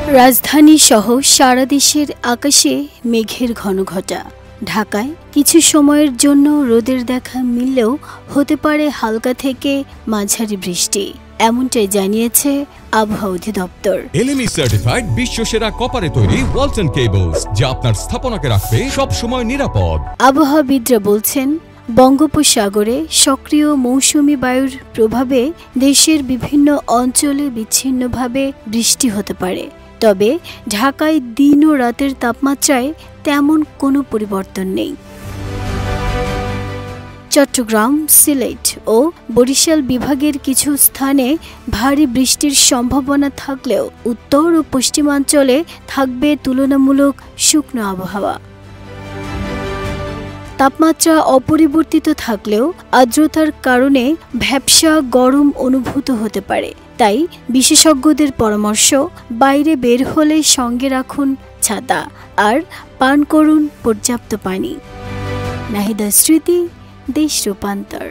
রাজধানী সহ সারা দেশের আকাশে মেঘের ঘনঘটা। ঢাকায় কিছু সময়ের জন্য রোদের দেখা মিললেও হতে পারে হালকা থেকে মাঝারি বৃষ্টি, এমনটাই জানিয়েছে আবহাওয়া অধিদপ্তর। এলএমই সার্টিফাইড বিশ্বসেরা কপারে তৈরি ওয়ালটন কেবলস, যা আপনার স্থাপনাকে রাখবে সব সময় নিরাপদ। আবহাওয়াবিদরা বলছেন, বঙ্গোপসাগরে সক্রিয় মৌসুমী বায়ুর প্রভাবে দেশের বিভিন্ন অঞ্চলে বিচ্ছিন্নভাবে বৃষ্টি হতে পারে। তবে ঢাকায় দিন ও রাতের তাপমাত্রায় তেমন কোনো পরিবর্তন নেই। চট্টগ্রাম, সিলেট ও বরিশাল বিভাগের কিছু স্থানে ভারী বৃষ্টির সম্ভাবনা থাকলেও উত্তর ও পশ্চিমাঞ্চলে থাকবে তুলনামূলক শুকনো আবহাওয়া। তাপমাত্রা অপরিবর্তিত থাকলেও আর্দ্রতার কারণে ভ্যাপসা গরম অনুভূত হতে পারে। তাই বিশেষজ্ঞদের পরামর্শ, বাইরে বের হলে সঙ্গে রাখুন ছাতা আর পান করুন পর্যাপ্ত পানি। নাহিদা স্মৃতি, দেশ রূপান্তর।